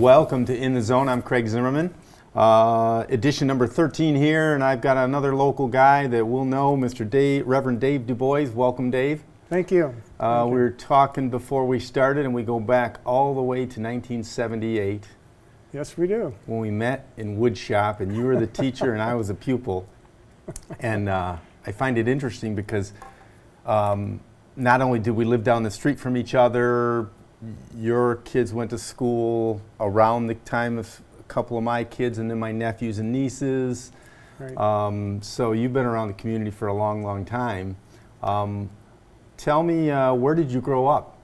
Welcome to In the Zone. I'm Craig Zimmerman. Edition number 13 here, and I've got another local guy that we'll know, Reverend Dave DuBois. Welcome, Dave. Thank you. We were talking before we started, and we go back all the way to 1978. Yes, we do. When we met in wood shop, and you were the teacher and I was a pupil. And I find it interesting because not only did we live down the street from each other, your kids went to school around the time of a couple of my kids and then my nephews and nieces. Right. So you've been around the community for a long, long time. Tell me, where did you grow up?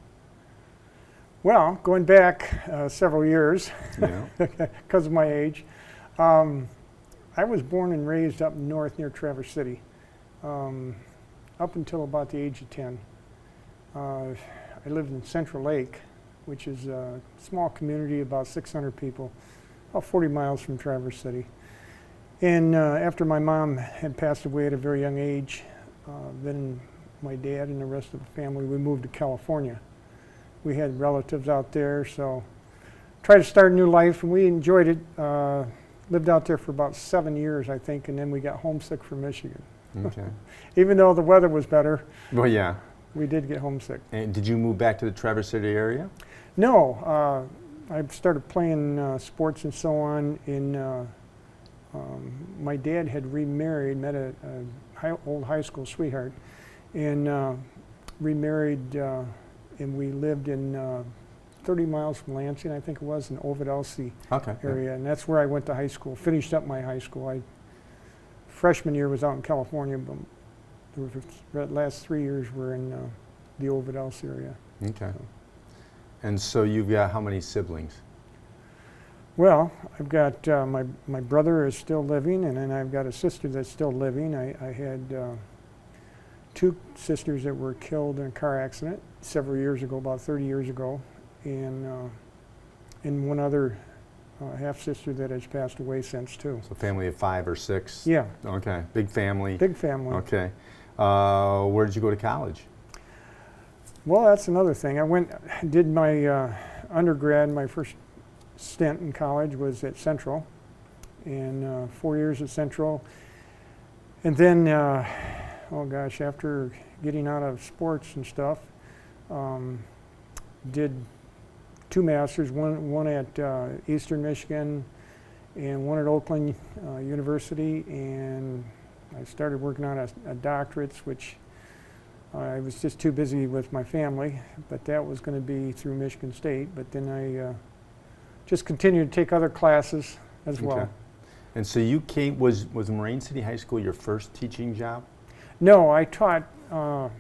Well, going back several years, Yeah. because of my age, I was born and raised up north near Traverse City, up until about the age of 10. I lived in Central Lake, which is a small community, about 600 people, about 40 miles from Traverse City. And after my mom had passed away at a very young age, then my dad and the rest of the family, we moved to California. We had relatives out there, so tried to start a new life, and we enjoyed it. Lived out there for about 7 years, I think, and then we got homesick for Michigan. Okay. Even though the weather was better, Well, yeah. we did get homesick. And did you move back to the Traverse City area? No, I started playing sports and so on. My dad had remarried, met a old high school sweetheart, and remarried, and we lived in 30 miles from Lansing, I think it was, in Ovid-Elsie Okay. area, and that's where I went to high school. Finished up my high school. Freshman year was out in California, but the last 3 years were in the Ovid-Elsie area. Okay. And so you've got how many siblings? Well, I've got my brother is still living, and then I've got a sister that's still living. I had two sisters that were killed in a car accident several years ago, about 30 years ago, and one other half-sister that has passed away since, too. So family of 5 or 6? Yeah. Okay. Big family. Big family. Okay. Where did you go to college? Well, that's another thing. Did my undergrad, my first stint in college was at Central, and 4 years at Central. And then, oh gosh, after getting out of sports and stuff, did 2 masters, one at Eastern Michigan and one at Oakland University, and I started working on a doctorate, which I was just too busy with my family, but that was going to be through Michigan State. But then I just continued to take other classes as well. Okay. And so you came, was Moraine City High School your first teaching job? No, I taught about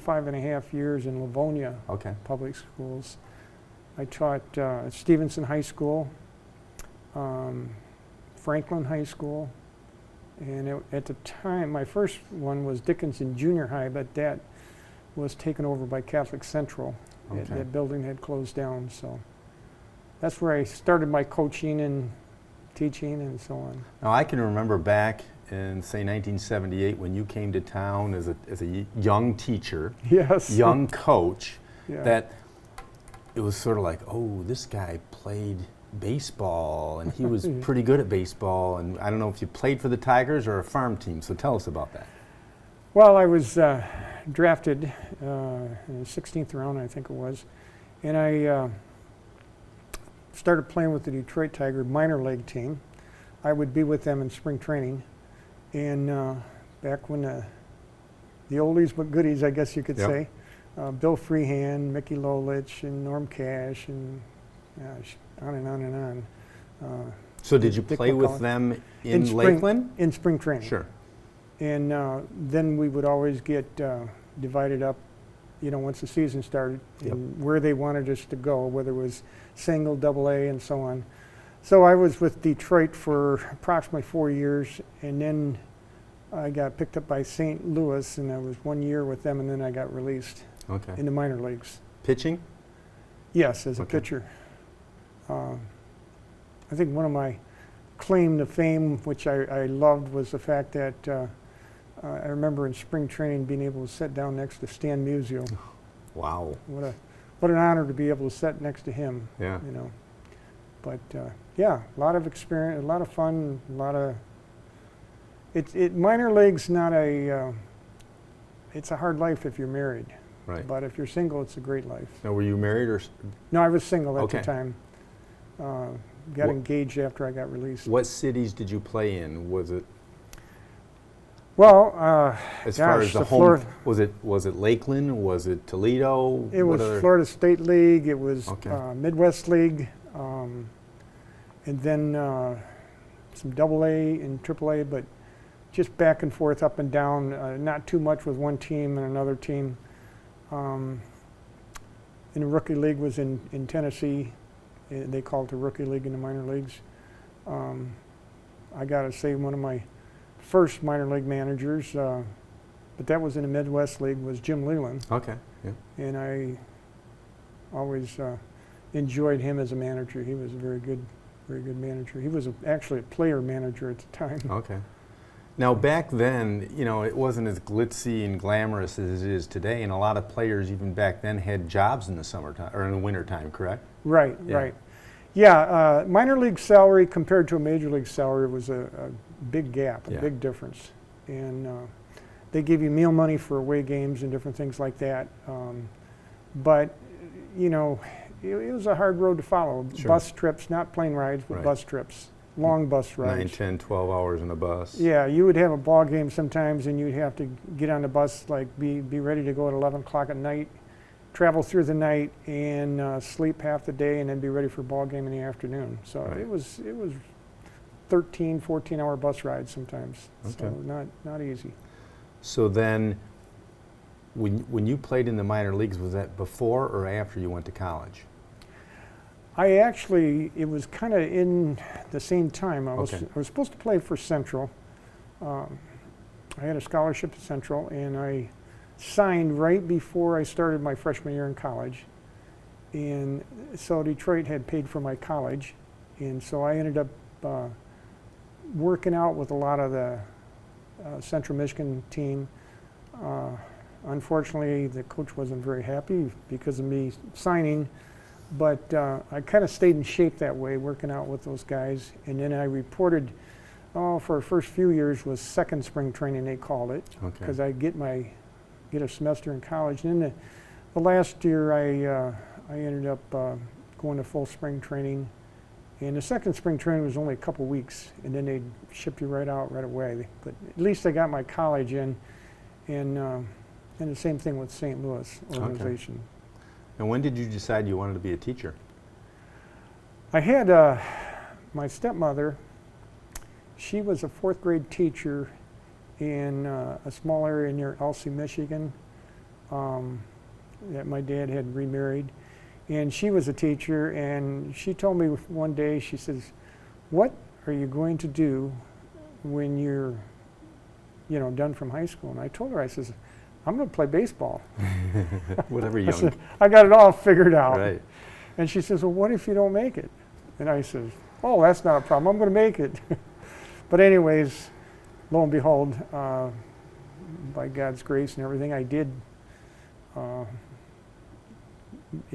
5.5 years in Livonia Okay. public schools. I taught at Stevenson High School, Franklin High School, and at the time, my first one was Dickinson Junior High, but that was taken over by Catholic Central. Okay. That building had closed down, so that's where I started my coaching and teaching and so on. Now I can remember back in, say, 1978 when you came to town as a young teacher, Yes. young coach, Yeah. that it was sort of like, oh, this guy played baseball and he was pretty good at baseball, and I don't know if you played for the Tigers or a farm team, so tell us about that. Well, I was drafted in the 16th round, I think it was, and I started playing with the Detroit Tiger minor league team. I would be with them in spring training, and back when the oldies but goodies, I guess you could Yep. say, Bill Freehand, Mickey Lolich, and Norm Cash, and gosh, on and on and on. So did you Dick play with McCullough. them In in spring- Lakeland? In spring training. Sure. And then we would always get divided up, once the season started, Yep. and where they wanted us to go, whether it was single, double A, and so on. So I was with Detroit for approximately 4 years, and then I got picked up by St. Louis, and I was 1 year with them, and then I got released Okay. in the minor leagues. Pitching? Yes, as a Okay. pitcher. I think one of my claim to fame, which I loved, was the fact that I remember in spring training being able to sit down next to Stan Musial. Oh, wow. What an honor to be able to sit next to him. Yeah. You know. But yeah, a lot of experience, a lot of fun, a lot of. Minor league's not a. It's a hard life if you're married. Right. But if you're single, it's a great life. Now, were you married or? No, I was single at Okay. the time. Got engaged after I got released. What cities did you play in? Was it? Well, As far gosh, as the the home, Florida, was it Lakeland? Was it Toledo? it What was other- Florida State League. It was Okay. Midwest League, and then some AA and AAA, but just back and forth, up and down. Not too much with one team and another team. And the rookie league was in Tennessee. They call it the rookie league in the minor leagues. I got to say, one of my first minor league managers, but that was in the Midwest League, was Jim Leland. Okay. Yeah. And I always enjoyed him as a manager. He was a very good manager. He was actually a player manager at the time. Okay. Now, back then, you know, it wasn't as glitzy and glamorous as it is today, and a lot of players even back then had jobs in the summertime or in the wintertime, correct? Right, Yeah. right. Yeah, minor league salary compared to a major league salary was a big gap, a Yeah. big difference. And they give you meal money for away games and different things like that. But, you know, it was a hard road to follow. Sure. Bus trips, not plane rides, but Right. bus trips, long bus rides. 9, 10, 12 hours in a bus. Yeah, you would have a ball game sometimes, and you'd have to get on the bus, like be ready to go at 11 o'clock at night, travel through the night, and sleep half the day, and then be ready for a ball game in the afternoon. So Right. it was 13, 14-hour bus rides sometimes. Okay. So not easy. So then, when you played in the minor leagues, was that before or after you went to college? It was kind of in the same time. I was supposed to play for Central. I had a scholarship at Central, and I signed right before I started my freshman year in college. And so Detroit had paid for my college, and so I ended up working out with a lot of the Central Michigan team. Unfortunately, the coach wasn't very happy because of me signing, but I kind of stayed in shape that way, working out with those guys. And then I reported, for the first few years was second spring training, they called it, because I get a semester in college. And then the last year I ended up going to full spring training. And the second spring training was only a couple weeks, and then they'd ship you right out right away. But at least I got my college in, and the same thing with St. Louis organization. Okay. And when did you decide you wanted to be a teacher? I had my stepmother. She was a fourth grade teacher in a small area near Elsie, Michigan, that my dad had remarried. And she was a teacher, and she told me one day, she says, "What are you going to do when you're, done from high school?" And I told her, I says, "I'm going to play baseball." Whatever I young. said, I got it all figured out. Right. And she says, "Well, what if you don't make it?" And I says, "Oh, that's not a problem. I'm going to make it." But anyways, lo and behold, by God's grace and everything, I did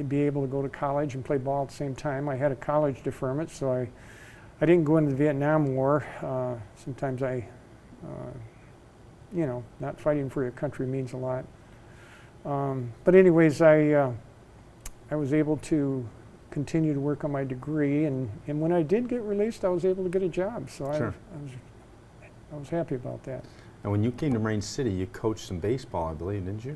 be able to go to college and play ball at the same time. I had a college deferment, so I didn't go into the Vietnam War. Sometimes not fighting for your country means a lot. But anyways, I was able to continue to work on my degree, and when I did get released, I was able to get a job. So Sure. I was happy about that. And when you came to Marine City, you coached some baseball, I believe, didn't you?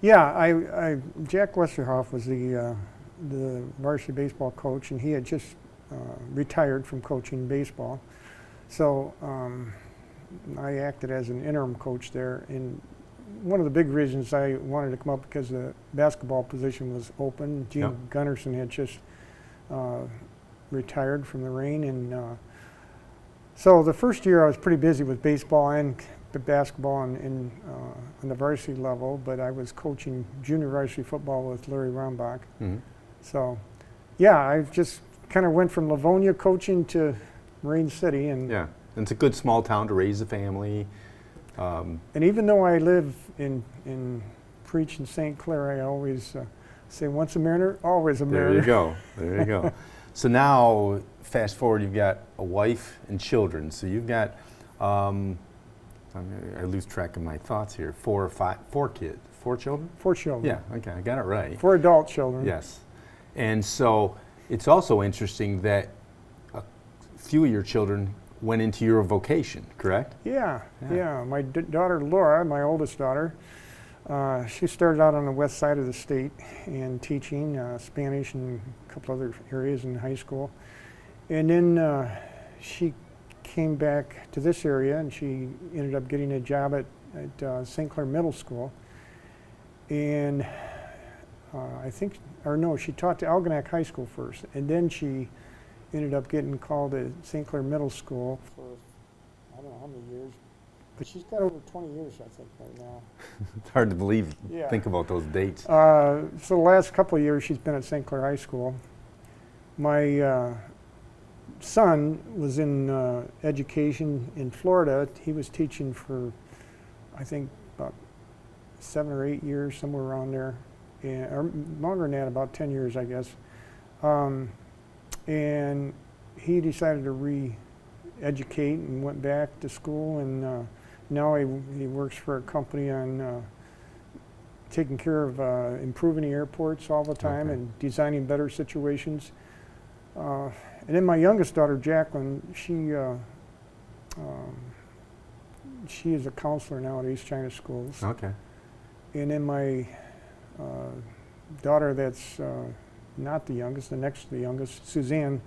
Yeah, Jack Westerhoff was the varsity baseball coach, and he had just retired from coaching baseball. So I acted as an interim coach there, and one of the big reasons I wanted to come up because the basketball position was open. Gene Gunnarsson had just retired from the Reign, and so the first year I was pretty busy with baseball and basketball on the varsity level, but I was coaching junior varsity football with Larry Rombach. Mm-hmm. So, yeah, I just kind of went from Livonia coaching to Marine City, and Yeah, and it's a good small town to raise a family. and even though I live preach in St. Clair, I always say once a Mariner, always a Mariner. There you go. There you go. So now, fast forward, you've got a wife and children. So you've got, I lose track of my thoughts here. Four kids, 4 children? 4 children. Yeah, okay, I got it right. 4 adult children. Yes. And so it's also interesting that a few of your children went into your vocation, correct? Yeah. My daughter Laura, my oldest daughter, she started out on the west side of the state and teaching Spanish and a couple other areas in high school. And then she came back to this area and she ended up getting a job at St. Clair Middle School. And she taught to Algonac High School first, and then she ended up getting called to St. Clair Middle School for I don't know how many years, but she's got over 20 years, I think, right now. It's hard to believe. Yeah. Think about those dates. So the last couple of years she's been at St. Clair High School. My son was in education in Florida. He was teaching for, I think, about 7 or 8 years, somewhere around there, or longer than that, about 10 years, I guess. And he decided to re-educate and went back to school, and now he works for a company on taking care of improving the airports all the time and designing better situations. And then my youngest daughter, Jacqueline, she is a counselor now at East China Schools. Okay. And then my daughter that's not the youngest, the next to the youngest, Suzanne,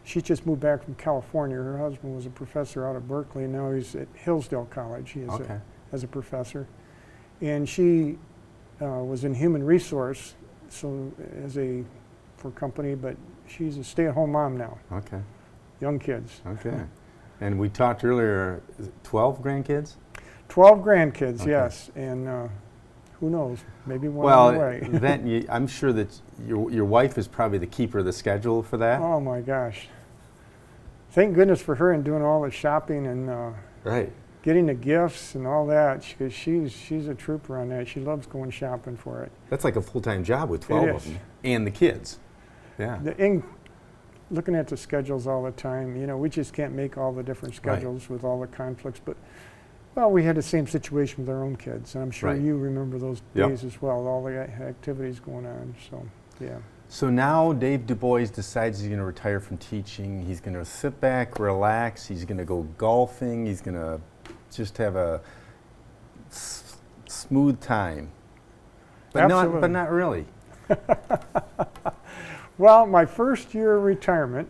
she just moved back from California. Her husband was a professor out at Berkeley, and now he's at Hillsdale College. He is as a professor. And she was in human resource, so for company, but she's a stay-at-home mom now. Okay. Young kids. Okay. And we talked earlier, is it 12 grandkids? 12 grandkids, Okay. yes. And who knows, maybe one on the way. Well, I'm sure that your wife is probably the keeper of the schedule for that. Oh my gosh. Thank goodness for her and doing all the shopping and Right. getting the gifts and all that, because she's a trooper on that. She loves going shopping for it. That's like a full-time job with 12 of them. And the kids. Yeah. Looking at the schedules all the time, we just can't make all the different schedules with all the conflicts. But, well, we had the same situation with our own kids, and I'm sure you remember those days as well, all the activities going on. So, yeah. So now Dave DuBois decides he's going to retire from teaching. He's going to sit back, relax. He's going to go golfing. He's going to just have a smooth time. But not really. Well, my first year of retirement,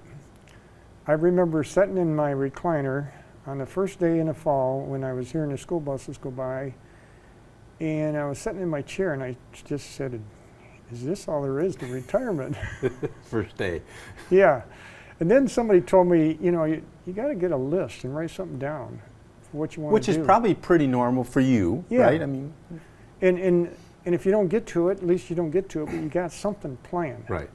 I remember sitting in my recliner on the first day in the fall when I was hearing the school buses go by, and I was sitting in my chair and I just said, is this all there is to retirement? First day. Yeah. And then somebody told me, you got to get a list and write something down for what you want to do. Which is probably pretty normal for you, right? I mean, and if you don't get to it, at least you don't get to it, but you got something planned. Right.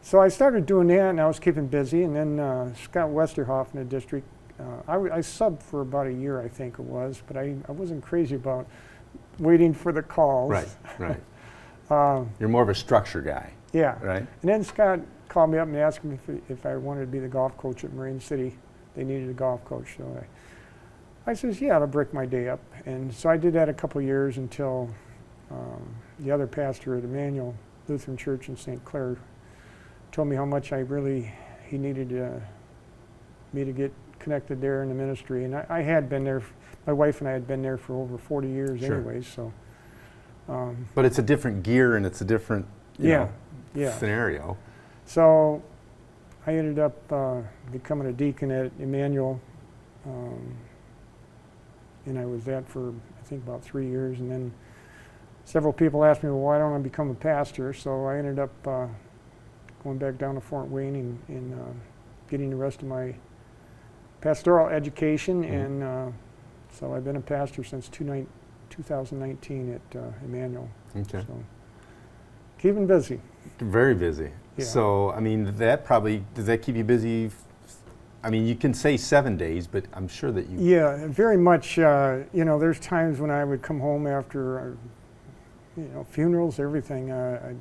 So I started doing that, and I was keeping busy. And then Scott Westerhoff in the district, I subbed for about a year, I think it was, but I wasn't crazy about waiting for the calls. Right. You're more of a structure guy. Yeah. Right. And then Scott called me up and asked me if I wanted to be the golf coach at Marine City. They needed a golf coach, so I says, yeah, it'll break my day up. And so I did that a couple of years until the other pastor at Immanuel Lutheran Church in St. Clair told me how much he needed me to get connected there in the ministry. And I had been there, my wife and I had been there for over 40 years anyways, so. But it's a different gear and it's a different scenario. So I ended up becoming a deacon at Immanuel, and I was that for I think about 3 years, and then several people asked me, well, why don't I become a pastor? So I ended up going back down to Fort Wayne and getting the rest of my pastoral education, and so I've been a pastor since 2019 at Immanuel. Okay. So keeping busy. Very busy. Yeah. So, I mean, does that keep you busy? I mean, you can say 7 days, but I'm sure that you... Yeah, very much. There's times when I would come home after, funerals, everything. I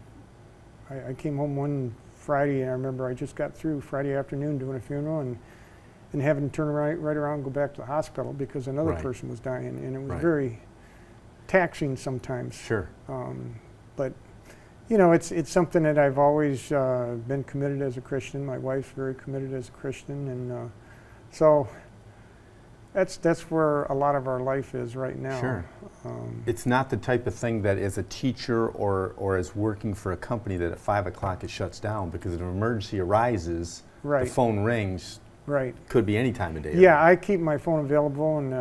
came home one Friday, and I remember I just got through Friday afternoon doing a funeral and having to turn right around and go back to the hospital because another Right. person was dying, and it was Right. very taxing sometimes. Sure. But you know, it's something that I've always been committed as a Christian. My wife's very committed as a Christian, and so that's where a lot of our life is right now. Sure. It's not the type of thing that as a teacher or as working for a company that at 5 o'clock it shuts down because if an emergency arises, Right. the phone rings, Right. could be any time of day. Yeah, I keep my phone available, and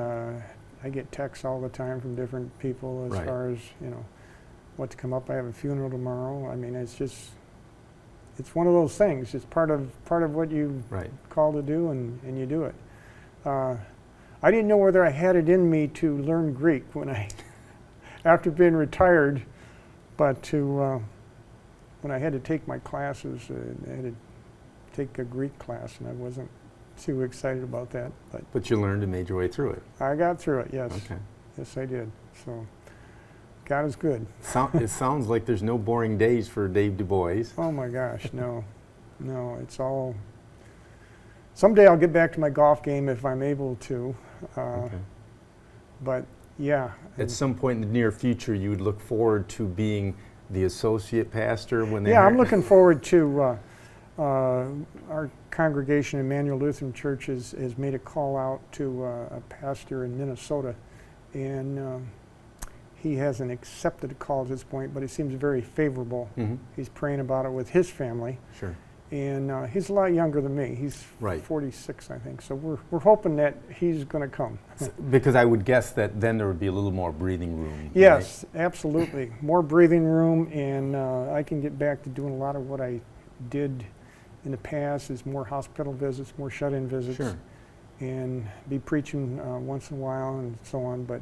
I get texts all the time from different people as Right. far as, you know, what to come up. I have a funeral tomorrow. I mean, it's one of those things. It's part of what you Right. call to do, and you do it. I didn't know whether I had it in me to learn Greek after being retired, but when I had to take my classes, I had to take a Greek class, and I wasn't too excited about that. But you learned and made your way through it. I got through it, yes. Okay. Yes, I did. So God is good. It sounds like there's no boring days for Dave DuBois. Oh my gosh, no. It's all. Someday I'll get back to my golf game if I'm able to. Okay. But yeah. At some point in the near future, you would look forward to being the associate pastor when they. Yeah, I'm looking forward to. Our congregation, Immanuel Lutheran Church, has made a call out to a pastor in Minnesota, and he hasn't accepted a call at this point, but it seems very favorable. Mm-hmm. He's praying about it with his family, Sure. and he's a lot younger than me. He's Right. 46, I think. So we're hoping that he's going to come. Because I would guess that then there would be a little more breathing room. Yes, absolutely. More breathing room, and I can get back to doing a lot of what I did in the past, is more hospital visits, more shut-in visits, Sure. and be preaching once in a while and so on. But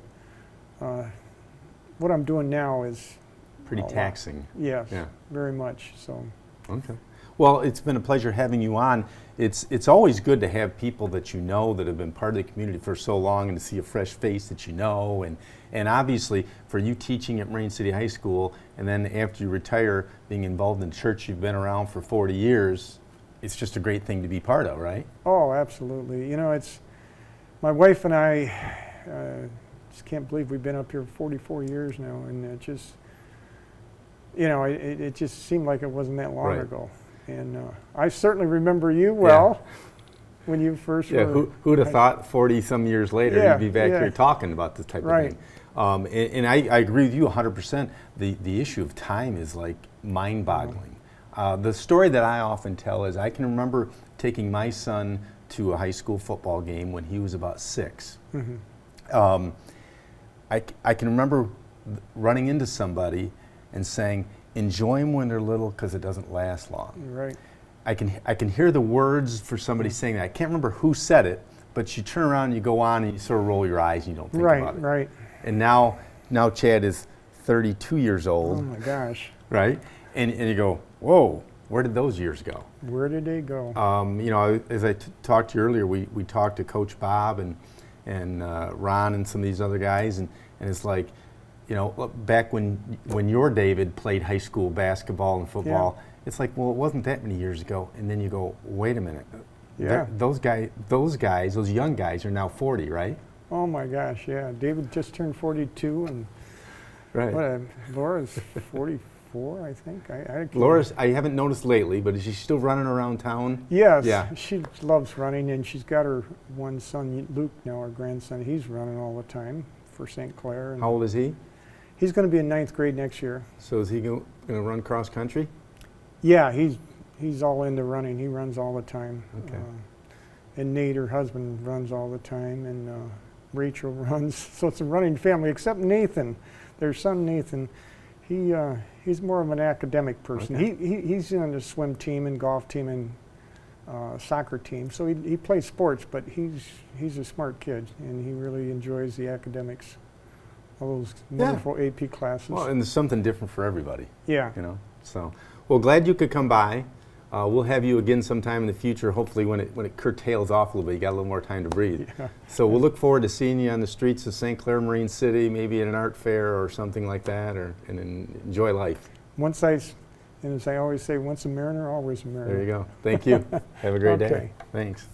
what I'm doing now is Pretty a lot. taxing. Yes, Yeah. very much. So Okay. Well, it's been a pleasure having you on. It's always good to have people that you know that have been part of the community for so long and to see a fresh face that you know. And obviously, for you teaching at Marine City High School, and then after you retire, being involved in church you've been around for 40 years, it's just a great thing to be part of, right? oh, absolutely. You know, it's my wife and I just can't believe we've been up here 44 years now, and it just, you know, it just seemed like it wasn't that long Right. ago. And I certainly remember you well when you first Yeah, were. who'd have thought 40-some years later Yeah, you'd be back yeah. here talking about this type Right. of thing. And I agree with you 100%. The issue of time is like mind-boggling. The story that I often tell is I can remember taking my son to a high school football game when he was about 6. Mhm. I can remember running into somebody and saying, enjoy them when they're little because it doesn't last long. You're right. I can hear the words for somebody saying that. I can't remember who said it, but you turn around and you go on and you sort of roll your eyes and you don't think about it. Right. And now Chad is 32 years Oh old, my gosh, right? And you go, whoa, where did those years go? where did they go? You know, as I talked to you earlier, we talked to Coach Bob and Ron and some of these other guys, and it's like, you know, back when your David played high school basketball and football, it's like, well, it wasn't that many years ago. And then you go, wait a minute, Yeah. those young guys are now 40, right? Oh my gosh, yeah. David just turned 42, and Right. Laura's 44, I think. I can't- Laura's, I haven't noticed lately, but is she still running around town? Yes, Yeah. she loves running, and she's got her one son, Luke, now our grandson. He's running all the time for St. Clair. And How old is he? he's going to be in 9th grade next year. So is he going to run cross country? Yeah, he's all into running. He runs all the time. Okay. And Nate, her husband, runs all the time, and Rachel runs. So it's a running family, except Nathan, their son Nathan. He's more of an academic person. Okay. He's in the swim team and golf team and soccer team. So he plays sports, but he's a smart kid, and he really enjoys the academics, all those wonderful AP classes. Well, and there's something different for everybody, Yeah. you know. So, well, glad you could come by. We'll have you again sometime in the future. Hopefully, when it curtails off a little bit, you got a little more time to breathe. Yeah. So we'll look forward to seeing you on the streets of St. Clair Marine City, maybe at an art fair or something like that, and enjoy life. Once I And as I always say, once a mariner, always a mariner. There you go. Thank you. Have a great day. Okay. Thanks.